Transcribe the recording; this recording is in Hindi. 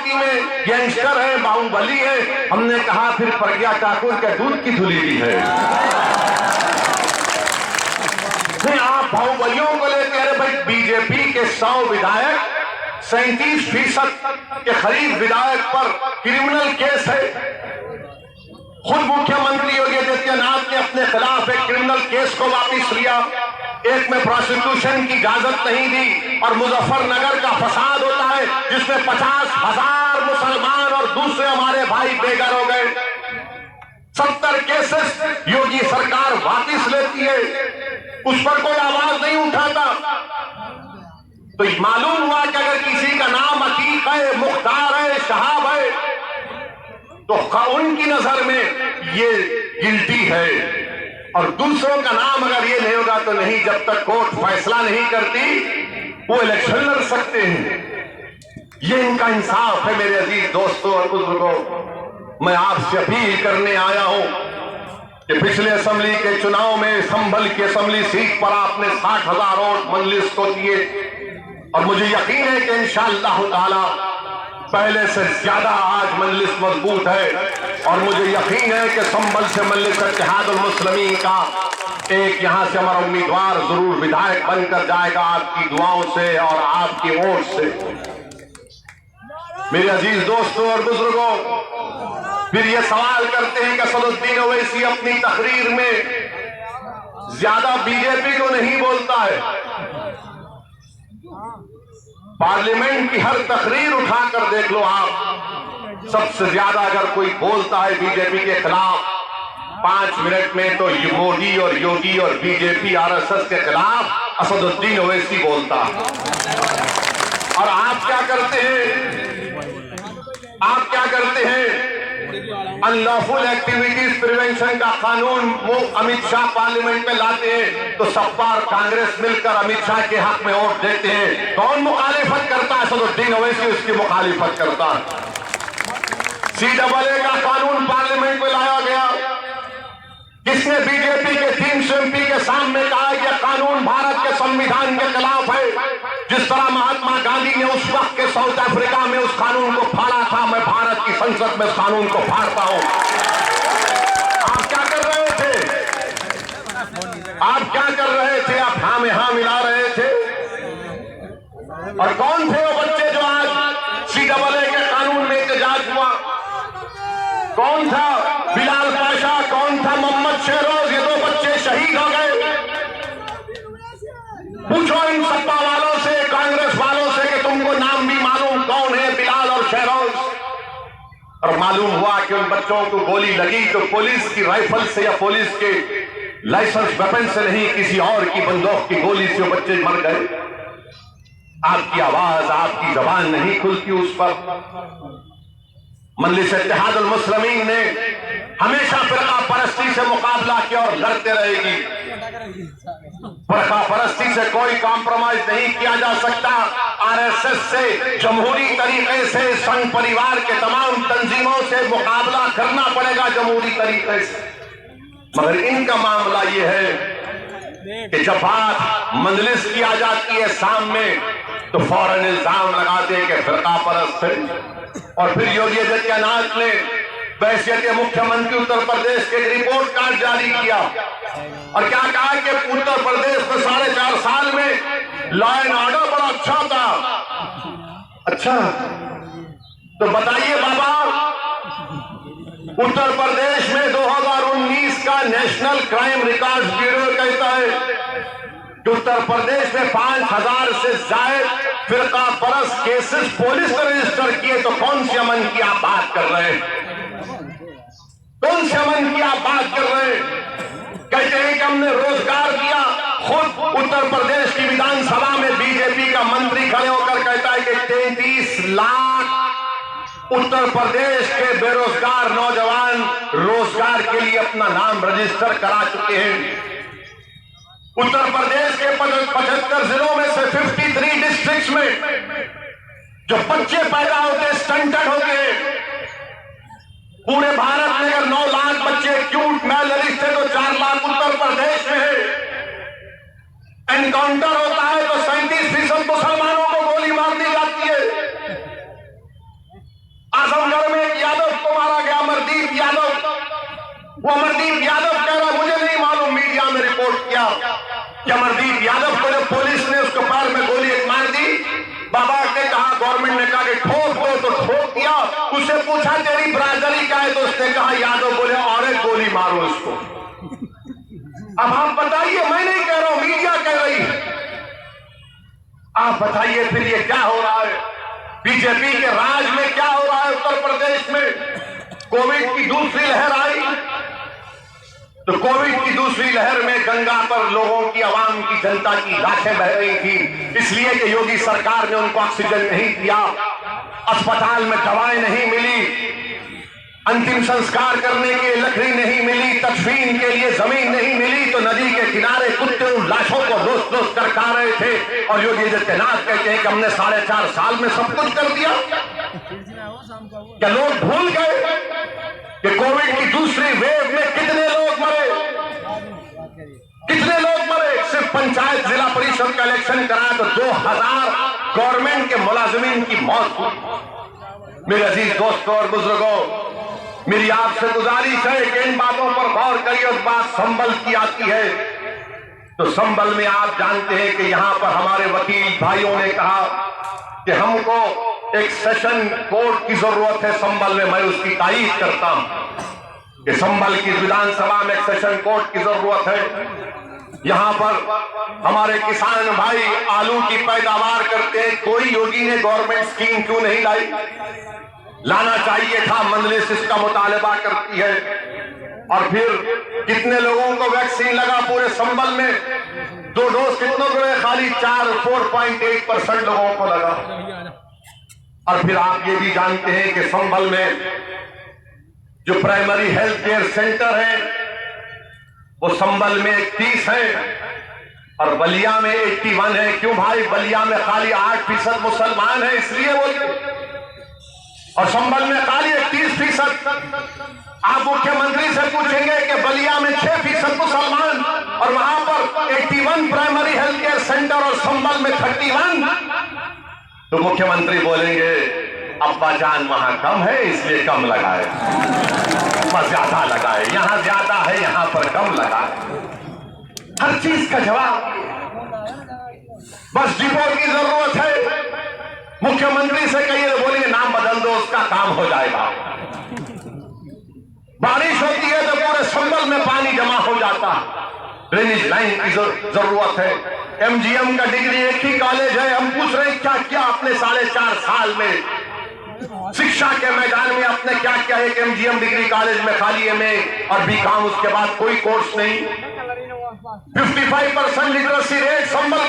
पार्टी में गैंगस्टर है, बाहुबली है। हमने कहा फिर प्रज्ञा ठाकुर के दूध की धुली भी है। नहीं, आप बाहुबलियों को लेकर, अरे भाई बीजेपी के 100 विधायक 37% के करीब विधायक पर क्रिमिनल केस है। खुद मुख्यमंत्री योगी आदित्यनाथ ने अपने खिलाफ एक क्रिमिनल केस को वापस लिया। एक में प्रोसिक्यूशन की इजाजत नहीं दी और मुजफ्फरनगर का फसाद होता है जिसमें 50,000 मुसलमान और दूसरे हमारे भाई बेघर हो गए। 70 केसेस योगी सरकार वापस लेती है, उस पर कोई आवाज नहीं उठाता। तो मालूम हुआ कि अगर किसी का नाम अतीक है, मुख्तार है, शहाब है, तो उनकी नजर में ये गिल्टी है, और दूसरों का नाम अगर ये नहीं होगा तो नहीं। जब तक कोर्ट फैसला नहीं करती वो इलेक्शन लड़ सकते हैं। ये इनका इंसाफ है। मेरे अजीज दोस्तों और बुजुर्गों, मैं आपसे अपील करने आया हूं कि पिछले असेंबली के चुनाव में संभल की असेंबली सीट पर आपने 60,000 वोट मजलिस को दिए, और मुझे यकीन है कि इंशाअल्लाह ताला पहले से ज्यादा आज मजलिस मजबूत है। और मुझे यकीन है कि संभल से मजलिस इत्तेहादुल मुस्लिमीन का एक यहां से हमारा उम्मीदवार जरूर विधायक बनकर जाएगा, आपकी दुआओं से और आपकी वोट से। मेरे अजीज दोस्तों और बुजुर्गों, फिर ये सवाल करते हैं कि असदुद्दीन ओवैसी अपनी तकरीर में ज्यादा बीजेपी को नहीं बोलता है। पार्लियामेंट की हर तकरीर उठाकर देख लो आप, सबसे ज्यादा अगर कोई बोलता है बीजेपी के खिलाफ 5 मिनट में, तो मोदी और योगी और बीजेपी आरएसएस के खिलाफ असदुद्दीन ओवैसी बोलता है। और आप क्या करते हैं? आप क्या करते हैं? अनलॉफुल एक्टिविटीज प्रिवेंशन का कानून वो अमित शाह पार्लियामेंट में लाते हैं, तो सपा और कांग्रेस मिलकर अमित शाह के हक में वोट देते हैं। कौन मुखालिफत करता है? असदुद्दीन ओवैसी उसकी मुखालिफत करता है। CAA का कानून पार्लियामेंट में लाया गया, किसने बीजेपी के 300 MP के सामने कहा कि कानून भारत के संविधान के खिलाफ है। जिस तरह महात्मा गांधी ने उस वक्त के साउथ अफ्रीका में उस कानून को फाड़ा था, मैं भारत की संसद में कानून को फाड़ता हूं। आप क्या कर रहे थे? आप क्या कर रहे थे? आप हाँ में हाँ मिला रहे थे। और कौन थे वो बच्चे जो आज CAA के कानून में एहतजाज हुआ? कौन था? बिलाल पाशा, कौन था? मोहम्मद शहरोज। ये 2 बच्चे शहीद हो गए। पूछो इन सपा वालों से, कांग्रेस वालों से कि तुमको नाम भी मालूम कौन है बिलाल और शहरोज? और मालूम हुआ कि उन बच्चों को गोली लगी तो पुलिस की राइफल से या पुलिस के लाइसेंस वेपन से नहीं, किसी और की बंदूक की गोली से वो बच्चे मर गए। आपकी आवाज, आपकी जबान नहीं खुलती उस पर। मजलिस इत्तेहादुल मुस्लिमीन ने हमेशा फिरका परस्ती से मुकाबला किया और लड़ते रहेगी। फिरका परस्ती से कोई कॉम्प्रोमाइज नहीं किया जा सकता। आरएसएस से जमहूरी तरीके से, संघ परिवार के तमाम तंजीमों से मुकाबला करना पड़ेगा जमहूरी तरीके से। मगर इनका मामला ये है कि जब बात मजलिस की आ जाती है सामने, तो फौरन इल्जाम लगाते हैं कि फिरका परस्त है। और फिर योगी आदित्यनाथ ने बैसियत मुख्यमंत्री उत्तर प्रदेश के एक रिपोर्ट कार्ड जारी किया और क्या कहा कि उत्तर प्रदेश में 4.5 साल में लॉ एंड ऑर्डर बड़ा अच्छा था। अच्छा, तो बताइए बाबा, उत्तर प्रदेश में 2019 का नेशनल क्राइम रिकॉर्ड ब्यूरो कहता है कि उत्तर प्रदेश में 5,000 से ज्यादा फिरका परस्त केसेस पुलिस ने रजिस्टर किए। तो कौन से अमन की आप बात कर रहे हैं? कौन से अमन की आप बात कर रहे हैं? कहते हैं कि हमने रोजगार दिया। खुद उत्तर प्रदेश की विधानसभा में बीजेपी का मंत्री खड़े होकर कहता है कि 33 लाख उत्तर प्रदेश के बेरोजगार नौजवान रोजगार के लिए अपना नाम रजिस्टर करा चुके हैं। उत्तर प्रदेश के 75 जिलों में से 53 डिस्ट्रिक्ट्स में जो बच्चे पैदा होते स्टंटेड होते हैं। पूरे भारत में अगर 9 लाख बच्चे क्यूट मैलरिस्ट है तो 4 लाख उत्तर प्रदेश में है। एनकाउंटर होता है तो 37% मुसलमानों को गोली मार दी जाती है। आजमगढ़ में एक यादव को मारा गया, अमरदीप यादव। वो अमरदीप यादव कह रहा मुझे नहीं मालूम, मीडिया में रिपोर्ट किया कि अमरदीप यादव को जब पुलिस ने उसके पैर में गोली मार दी, बाबा ने कहा, गवर्नमेंट ने कहा कि ठोक दो, तो ठोक दिया। उससे पूछा तेरी बरादरी क्या है, तो उसने कहा यादव। बोले और एक गोली मारो इसको। अब आप बताइए, मैं नहीं कह रहा हूं, मीडिया कह रही है। आप बताइए फिर ये क्या हो रहा है? बीजेपी के राज में क्या हो रहा है? उत्तर प्रदेश में कोविड की दूसरी लहर आई, तो कोविड की दूसरी लहर में गंगा पर लोगों की, आवाम की, जनता की लाशें बह रही थी, इसलिए कि योगी सरकार ने उनको ऑक्सीजन नहीं दिया, अस्पताल में दवाएं नहीं मिली, अंतिम संस्कार करने के लिए लकड़ी नहीं मिली, तदफीन के लिए जमीन नहीं मिली, तो नदी के किनारे कुत्ते उन लाशों को दोस्त दोस्त कर खा रहे थे। और योगी आदित्यनाथ कहते हैं कि हमने 4.5 साल में सब कुछ कर दिया। क्या लोग भूल गए कि कोविड की दूसरी वेव में कितने लोग मरे? कितने लोग मरे? सिर्फ पंचायत जिला परिषद का इलेक्शन कराया तो 2000 गवर्नमेंट के मुलाजिमीन की मौत हुई। मेरे अजीज दोस्तों और बुजुर्गों, मेरी आपसे गुजारिश है कि इन बातों पर गौर करिए। उस बात संभल की आती है तो संभल में आप जानते हैं कि यहां पर हमारे वकील भाइयों ने कहा कि हमको एक सेशन कोर्ट की जरूरत है संभल में। मैं उसकी तारीफ करता हूं कि संभल की विधानसभा में एक सेशन कोर्ट की जरूरत है। यहां पर हमारे किसान भाई आलू की पैदावार करते हैं, कोई योगी ने गवर्नमेंट स्कीम क्यों नहीं लाई? लाना चाहिए था। मंजलिस इसका मुतालबा करती है। और फिर कितने लोगों को वैक्सीन लगा पूरे संभल में? 2 डोज कितनों को? खाली 4.8% लोगों को लगा। और फिर आप ये भी जानते हैं कि संभल में जो प्राइमरी हेल्थ केयर सेंटर है वो संभल में 31 है और बलिया में 81 है। क्यों भाई? बलिया में खाली 8% मुसलमान है इसलिए बोलते, और संभल में खाली 31%। आप मुख्यमंत्री से पूछेंगे कि बलिया में 6% मुसलमान और वहां पर 81 प्राइमरी हेल्थ केयर सेंटर और संभल में 31, तो मुख्यमंत्री बोलेंगे अब्बा जान वहां कम है इसलिए कम लगाए, वहां ज्यादा लगाए, यहां ज्यादा है यहां पर कम लगाए। हर चीज का जवाब। बस डिपो की जरूरत है, मुख्यमंत्री से कहिए तो बोलिए नाम बदल दो, उसका काम हो जाएगा। बारिश होती है तो पूरे संभल में पानी जमा हो जाता, ड्रेनेज लाइन की जरूरत है। एमजीएम का डिग्री एक ही कॉलेज है। हम पूछ रहे हैं क्या किया आपने 4.5 साल में शिक्षा के मैदान में? आपने क्या किया? एक एमजीएम डिग्री कॉलेज में खाली एमए और बीकॉम, उसके बाद कोई कोर्स नहीं। 55% लिटरेसी रेट संभल